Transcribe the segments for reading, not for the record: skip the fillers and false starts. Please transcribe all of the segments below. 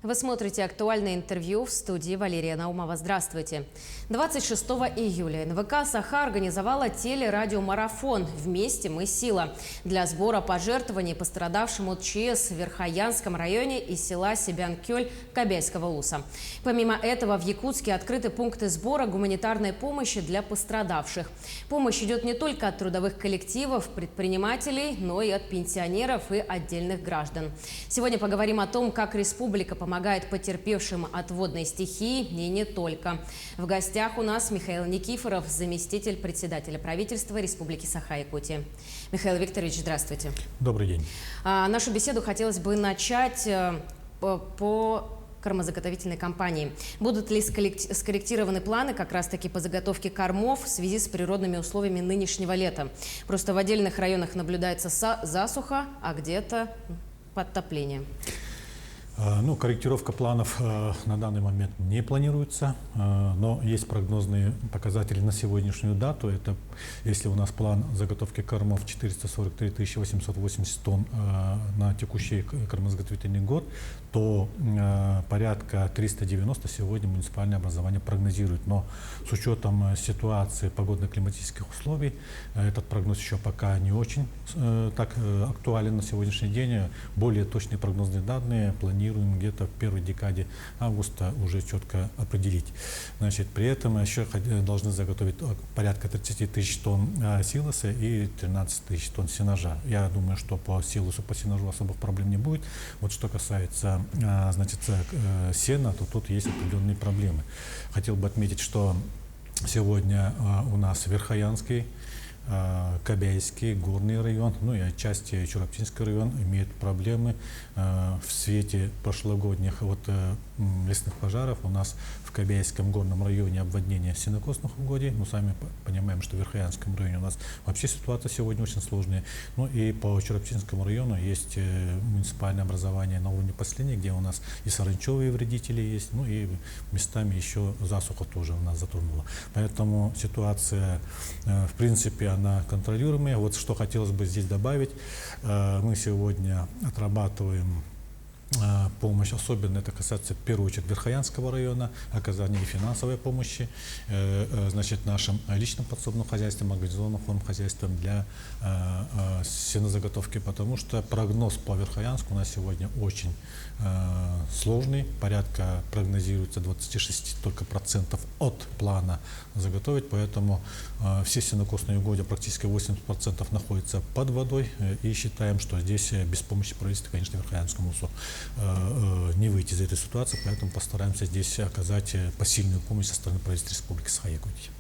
Вы смотрите актуальное интервью в студии Валерия Наумова. Здравствуйте. 26 июля НВК «Саха» организовала телерадиомарафон «Вместе мы сила» для сбора пожертвований пострадавшим от ЧС в Верхоянском районе из села Себян-Кёль Кобяйского УСа. Помимо этого в Якутске открыты пункты сбора гуманитарной помощи для пострадавших. Помощь идет не только от трудовых коллективов, предпринимателей, но и от пенсионеров и отдельных граждан. Сегодня поговорим о том, как республика помогает потерпевшим от водной стихии и не только. В гостях у нас Михаил Никифоров, заместитель председателя правительства Республики Саха-Якутия. Михаил Викторович, здравствуйте. Добрый день. Нашу беседу хотелось бы начать по кормозаготовительной кампании. Будут ли скорректированы планы как раз-таки по заготовке кормов в связи с природными условиями нынешнего лета? Просто в отдельных районах наблюдается засуха, а где-то подтопление. Корректировка планов на данный момент не планируется, но есть прогнозные показатели на сегодняшнюю дату. Это если у нас план заготовки кормов 443 880 тонн на текущий кормозаготовительный год, то порядка 390 сегодня муниципальное образование прогнозирует. Но с учетом ситуации погодно-климатических условий, этот прогноз еще пока не очень так актуален на сегодняшний день. Более точные прогнозные данные планируем где-то в первой декаде августа уже четко определить. При этом еще должны заготовить порядка 30 тысяч тонн силоса и 13 тысяч тонн сенажа. Я думаю, что по силосу, по сенажу особых проблем не будет. Вот что касается сена, то тут есть определенные проблемы. Хотел бы отметить, что сегодня у нас Верхоянский, Кобяйский, Горный район, и отчасти Чураптинский район имеют проблемы в свете прошлогодних лесных пожаров. У нас в Кобяйском горном районе обводнение сенокосных угодий. Сами понимаем, что в Верхоянском районе у нас вообще ситуация сегодня очень сложная. И по Чураптинскому району есть муниципальное образование на уровне поселения, где у нас и саранчевые вредители есть, и местами еще засуха тоже у нас затронула. Поэтому ситуация, в принципе, она контролируемая. Вот что хотелось бы здесь добавить. Мы сегодня отрабатываем помощь, особенно это касается в первую очередь Верхоянского района, оказание финансовой помощи нашим личным подсобным хозяйствам, организованным формам хозяйствам для сенозаготовки, потому что прогноз по Верхоянску у нас сегодня очень сложный, порядка прогнозируется 26% только от плана заготовить, поэтому все сенокосные угодья, практически 80% находятся под водой, и считаем, что здесь без помощи правительства, конечно, Верхоянскому УСу не выйти из этой ситуации, поэтому постараемся здесь оказать посильную помощь со стороны правительства Республики Саха-Якутия.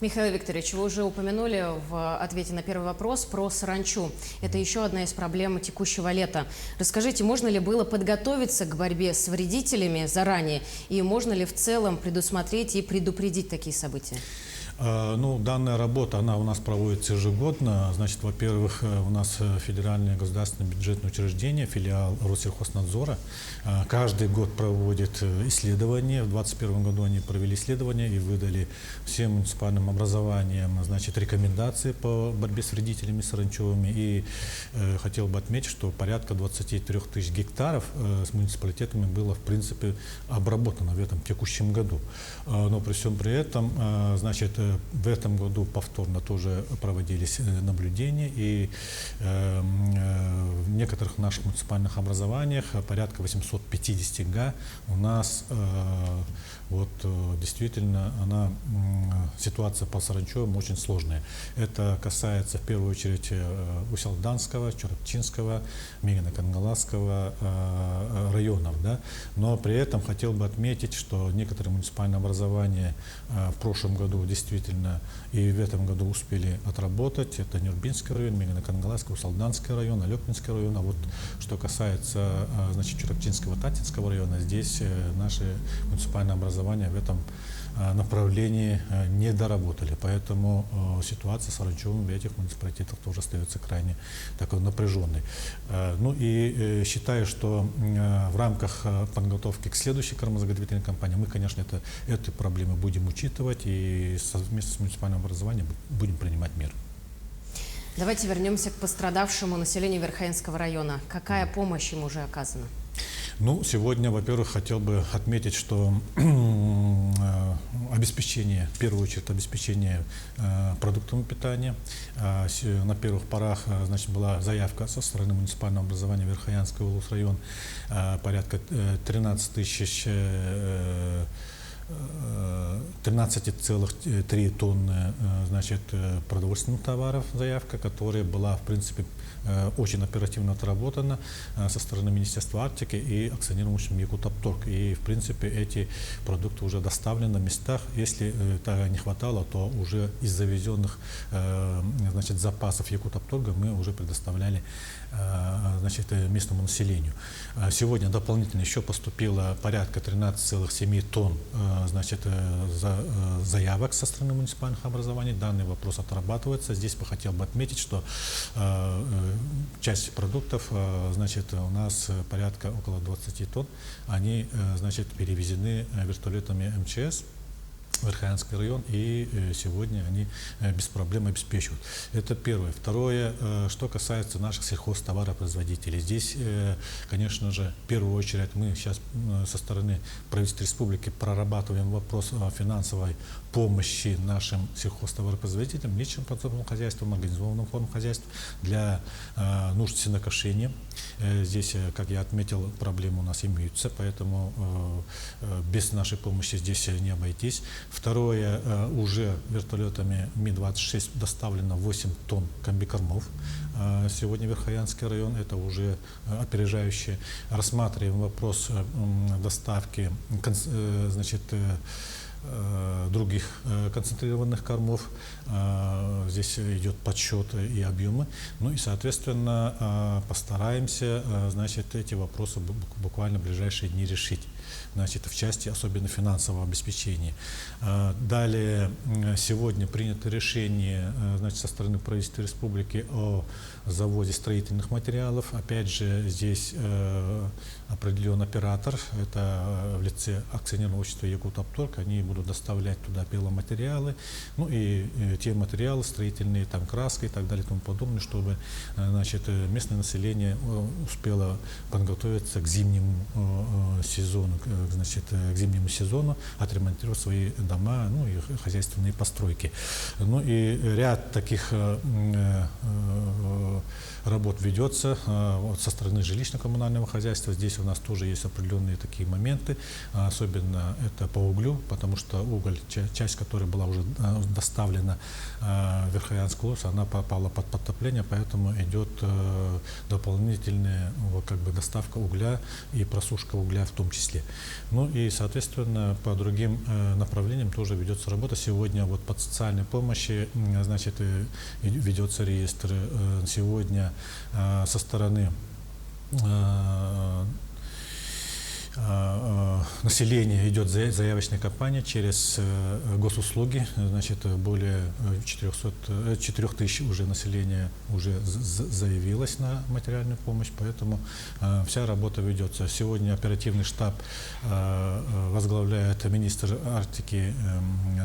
Михаил Викторович, вы уже упомянули в ответе на первый вопрос про саранчу. Это еще одна из проблем текущего лета. Расскажите, можно ли было подготовиться к борьбе с вредителями заранее, и можно ли в целом предусмотреть и предупредить такие события? Данная работа, она у нас проводится ежегодно. Во-первых, у нас федеральное государственное бюджетное учреждение, филиал Россельхознадзора, каждый год проводит исследования. В 2021 году они провели исследования и выдали всем муниципальным образованиям, рекомендации по борьбе с вредителями саранчевыми. И хотел бы отметить, что порядка 23 тысяч гектаров с муниципалитетами было, в принципе, обработано в этом текущем году. Но при всем при этом, в этом году повторно тоже проводились наблюдения, и в некоторых наших муниципальных образованиях порядка 850 га у нас действительно ситуация по саранчевым очень сложная. Это касается в первую очередь Усялданского, Чураптинского, Мегино-Кангаласского районов. Но при этом хотел бы отметить, что некоторые муниципальные образования в прошлом году действительно и в этом году успели отработать. Это Нюрбинский район, Мегино-Кангаласский, Усалданский район, Алёкинский район. А что касается Чураптинского, Татинского района, здесь наши муниципальные образования в этом направлении не доработали. Поэтому ситуация с саранчевыми в этих муниципалитетах тоже остается крайне такой напряженной. И считаю, что в рамках подготовки к следующей кормозаготовительной кампании мы, конечно, эту проблему будем учитывать и совместно с муниципальным образованием будем принимать меры. Давайте вернемся к пострадавшему населению Верхоянского района. Какая помощь им уже оказана? Ну, сегодня, во-первых, хотел бы отметить, что обеспечение, в первую очередь, обеспечение продуктами питания. На первых порах, значит, была заявка со стороны муниципального образования Верхоянский район порядка 13,3 тонны, значит, продовольственных товаров заявка, которая была, в принципе, очень оперативно отработана со стороны Министерства Арктики и акционирующим Якутопторг. И, в принципе, эти продукты уже доставлены на местах. Если этого не хватало, то уже из завезенных, значит, запасов Якутопторга мы уже предоставляли, значит, местному населению. Сегодня дополнительно еще поступило порядка 13,7 тонн, значит, заявок со стороны муниципальных образований. Данный вопрос отрабатывается. Здесь бы хотел бы отметить, что часть продуктов, значит, у нас порядка около 20 тонн, они, значит, перевезены вертолетами МЧС. Верхоянский район, и сегодня они без проблем обеспечивают. Это первое. Второе, что касается наших сельхозтоваропроизводителей. Здесь, конечно же, в первую очередь мы сейчас со стороны правительства республики прорабатываем вопрос финансовой помощи нашим сельхозтоваропроизводителям, личным подсобным хозяйствам, организованным формам хозяйств для нужд сенокошения. Здесь, как я отметил, проблемы у нас имеются, поэтому без нашей помощи здесь не обойтись. Второе, уже вертолетами Ми-26 доставлено 8 тонн комбикормов. Сегодня Верхоянский район, это уже опережающее. Рассматриваем вопрос доставки, значит, других концентрированных кормов. Здесь идет подсчет и объемы. Ну и, соответственно, постараемся, значит, эти вопросы буквально в ближайшие дни решить. Значит, в части особенно финансового обеспечения. Далее, сегодня принято решение, значит, со стороны правительства республики о завозе строительных материалов. Опять же, здесь определен оператор, это в лице акционерного общества Якутопторг. Они будут доставлять туда пиломатериалы, ну и те материалы строительные, там краска и так далее и тому подобное, чтобы, значит, местное население успело подготовиться к зимнему сезону, значит, к зимнему сезону, отремонтировать свои дома, ну и хозяйственные постройки. Ну и ряд таких работ ведется вот со стороны жилищно-коммунального хозяйства. Здесь у нас тоже есть определенные такие моменты, особенно это по углю, потому что уголь, часть которой была уже доставлена в Верхоянскую область, она попала под подтопление, поэтому идет дополнительная, как бы, доставка угля и просушка угля в том числе. Ну и, соответственно, по другим направлениям тоже ведется работа. Сегодня вот по социальной помощи, значит, ведется реестр. Сегодня со стороны населения идет заявочная кампания через госуслуги, значит, более 4 тысяч уже населения уже заявилось на материальную помощь, поэтому вся работа ведется. Сегодня оперативный штаб возглавляет министр Арктики,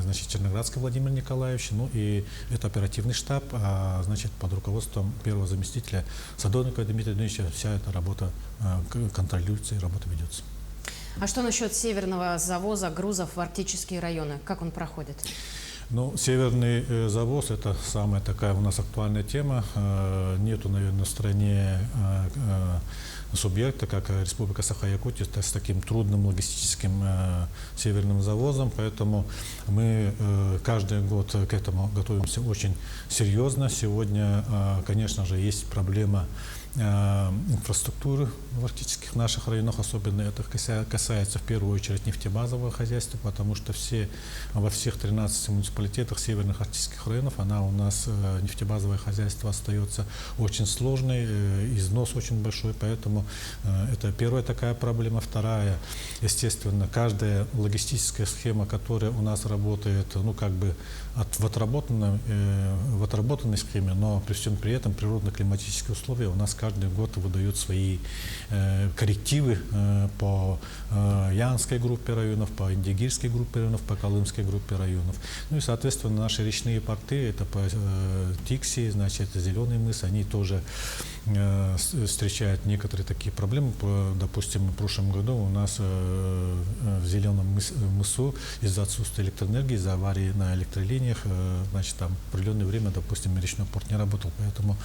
значит, Черноградский Владимир Николаевич, ну и это оперативный штаб, значит, под руководством первого заместителя Садовникова Дмитрия Дмитриевича вся эта работа контролируется и работа ведется. А что насчет северного завоза грузов в арктические районы? Как он проходит? Ну, северный завоз – это самая такая у нас актуальная тема. Нету, наверное, в стране субъекта, как Республика Саха-Якутия, с таким трудным логистическим северным завозом. Поэтому мы каждый год к этому готовимся очень серьезно. Сегодня, конечно же, есть проблема инфраструктуры в арктических наших районах, особенно это касается в первую очередь нефтебазового хозяйства, потому что во всех 13 муниципалитетах северных арктических районов у нас нефтебазовое хозяйство остается очень сложной, износ очень большой, поэтому это первая такая проблема. Вторая, естественно, каждая логистическая схема, которая у нас работает, ну, как бы в отработанной схеме, но при всем при этом природно-климатические условия у нас каждый год выдают свои коррективы по Янской группе районов, по Индигирской группе районов, по Колымской группе районов. Ну и, соответственно, наши речные порты, это по Тикси, значит, Зеленый мыс, они тоже встречают некоторые такие проблемы. Допустим, в прошлом году у нас в Зеленом мысу из-за отсутствия электроэнергии, из-за аварии на электролиниях, значит, там определенное время, допустим, речной порт не работал, поэтому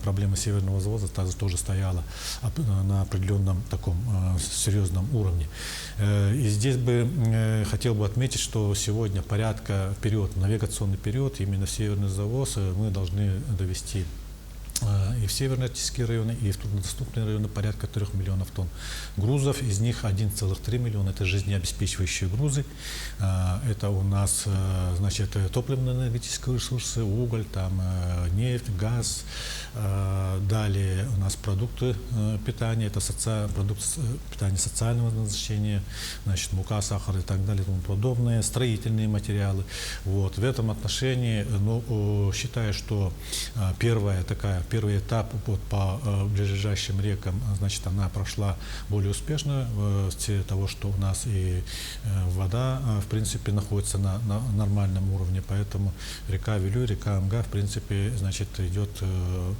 проблема северного завоза тоже стояла на определенном таком серьезном уровне. И здесь бы хотел бы отметить, что сегодня порядка вперед, навигационный период, именно в северный завоз мы должны довести и в северно-арктические районы, и в труднодоступные районы порядка 3 миллионов тонн грузов. Из них 1,3 миллиона – это жизнеобеспечивающие грузы. Это у нас, значит, топливно-энергетические ресурсы, уголь, там, нефть, газ. Далее у нас продукты питания, это продукты питания социального назначения, значит, мука, сахар и так далее и тому подобное, строительные материалы. Вот. В этом отношении, ну, считаю, что первый этап вот, по ближайшим рекам, значит, она прошла более успешно, с того, что у нас и вода, в принципе, находится на нормальном уровне, поэтому река Вилюй, река Амга, в принципе, значит,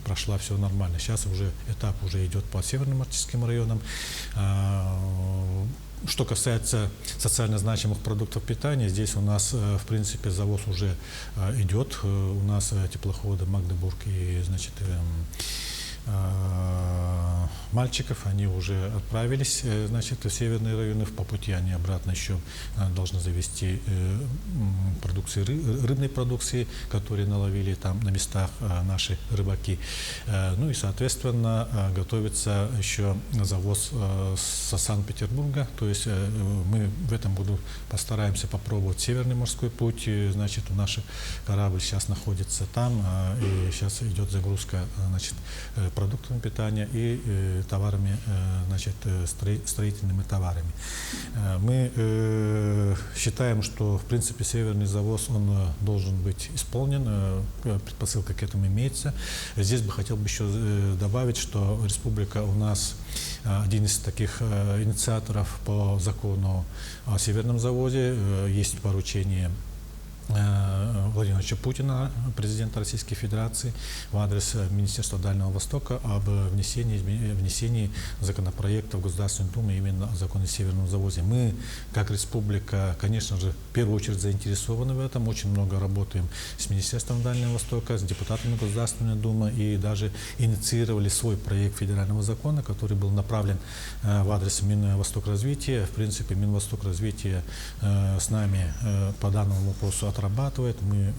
прошла все нормально. Сейчас уже этап идет по северным арктическим районам. Что касается социально значимых продуктов питания, здесь у нас, в принципе, завоз уже идет. У нас теплоходы Магдебург и, значит, мальчиков, они уже отправились, значит, в северные районы. По пути они обратно еще должны завести рыбной продукции, которые наловили там на местах наши рыбаки. Ну и, соответственно, готовится еще завоз со Санкт-Петербурга. То есть мы в этом году постараемся попробовать Северный морской путь. Значит, наш корабль сейчас находится там, и сейчас идет загрузка, значит, продуктами питания и товарами, значит, строительными товарами. Мы считаем, что, в принципе, северный завоз, он должен быть исполнен, предпосылка к этому имеется. Здесь бы хотел бы еще добавить, что республика у нас один из таких инициаторов по закону о северном завозе. Есть поручение Владимира Владимировича Путина, президента Российской Федерации, в адрес Министерства Дальнего Востока об внесении законопроекта в Государственную Думу именно о законе о северном завозе. Мы, как республика, конечно же, в первую очередь заинтересованы в этом. Очень много работаем с Министерством Дальнего Востока, с депутатами Государственной Думы и даже инициировали свой проект федерального закона, который был направлен в адрес Минвостокразвития. В принципе, Минвостокразвитие с нами по данному вопросу отрабатывает. Мы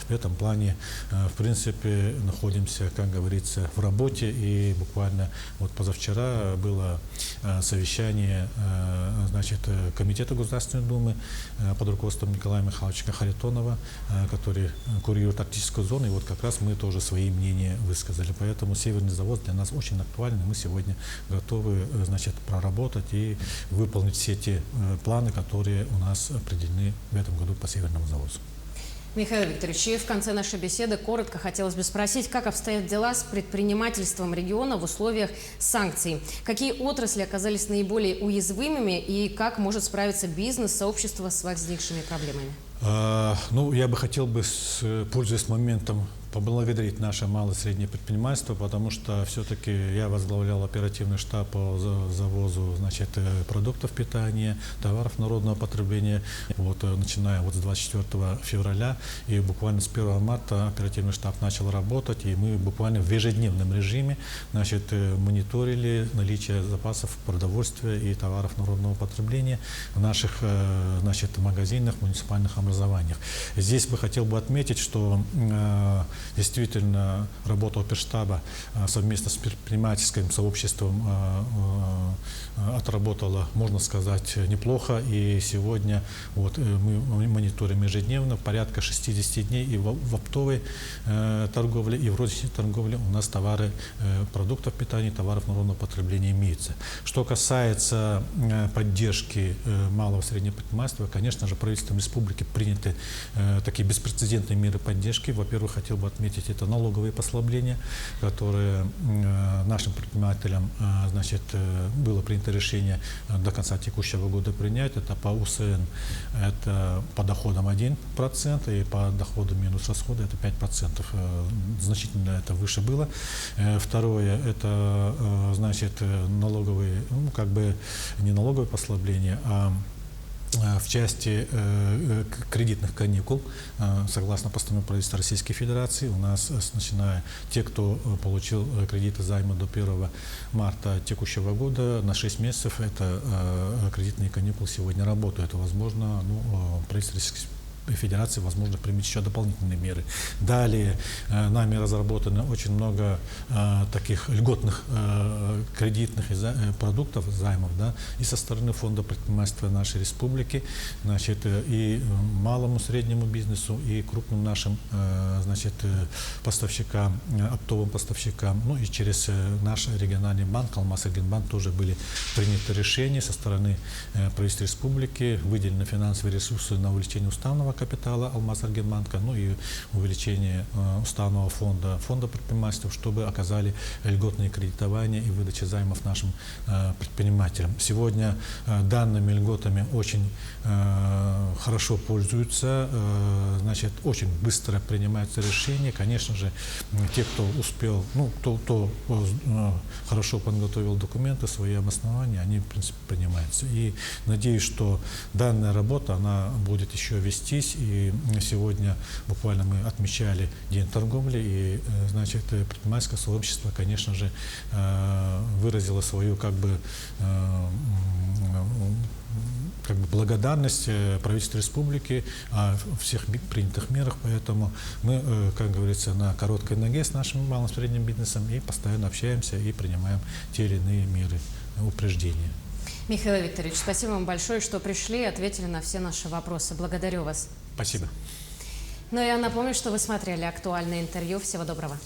в этом плане, в принципе, находимся, как говорится, в работе. И буквально вот позавчера было совещание, значит, Комитета Государственной Думы под руководством Николая Михайловича Харитонова, который курирует арктическую зону. И вот как раз мы тоже свои мнения высказали. Поэтому северный завод для нас очень актуален. Мы сегодня готовы, значит, проработать и выполнить все те планы, которые у нас определены в этом году по северному заводу. Михаил Викторович, и в конце нашей беседы коротко хотелось бы спросить, как обстоят дела с предпринимательством региона в условиях санкций? Какие отрасли оказались наиболее уязвимыми и как может справиться бизнес, сообщество с возникшими проблемами? Ну, я бы хотел бы, пользуясь моментом, поблагодарить наше малое и среднее предпринимательство, потому что все-таки я возглавлял оперативный штаб по завозу, значит, продуктов питания, товаров народного потребления, вот, начиная вот с 24 февраля, и буквально с 1 марта оперативный штаб начал работать, и мы буквально в ежедневном режиме, значит, мониторили наличие запасов продовольствия и товаров народного потребления в наших, значит, магазинах, муниципальных образованиях. Здесь бы хотел бы отметить, что действительно работа оперштаба совместно с предпринимательским сообществом отработала, можно сказать, неплохо. И сегодня вот, мы мониторим ежедневно порядка 60 дней и в оптовой торговле, и в розничной торговле у нас товары продуктов питания, товаров народного потребления имеются. Что касается поддержки малого и среднего предпринимательства, конечно же, правительством республики приняты такие беспрецедентные меры поддержки. Во-первых, хотел бы отметить, это налоговые послабления, которые нашим предпринимателям, значит, было принято решение до конца текущего года принять. Это по УСН, это по доходам 1%, и по доходу минус расходы это 5%. Значительно это выше было. Второе, это, значит, налоговые, ну, как бы не налоговые послабления, а в части кредитных каникул, согласно постановлению правительства Российской Федерации, у нас, начиная те, кто получил кредиты займа до 1 марта текущего года, на 6 месяцев это кредитные каникулы сегодня работают. Возможно, правительство Российской Федерации, возможно, примет еще дополнительные меры. Далее нами разработано очень много таких льготных кредитных продуктов, займов, да, и со стороны Фонда предпринимательства нашей республики, значит, и малому, среднему бизнесу, и крупным нашим, значит, поставщикам, оптовым поставщикам, ну и через наш региональный банк, Алмаз-Аргенбанк, тоже были приняты решения со стороны правительства республики, выделены финансовые ресурсы на увеличение уставного капитала Алмаз-Аргенбанка, ну и увеличение уставного фонда предпринимательства, чтобы оказали льготные кредитования и выдачи займов нашим предпринимателям. Сегодня данными льготами очень хорошо пользуются, значит, очень быстро принимаются решения. Конечно же, те, кто успел, ну, кто хорошо подготовил документы, свои обоснования, они, в принципе, принимаются. И надеюсь, что данная работа, она будет еще вестись. И сегодня буквально мы отмечали День торговли, и, значит, предпринимательское сообщество, конечно же, выразило свою как бы благодарность правительству республики о всех принятых мерах, поэтому мы, как говорится, на короткой ноге с нашим малым и средним бизнесом и постоянно общаемся и принимаем те или иные меры упреждения. Михаил Викторович, спасибо вам большое, что пришли и ответили на все наши вопросы. Благодарю вас. Спасибо. Ну и я напомню, что вы смотрели актуальное интервью. Всего доброго.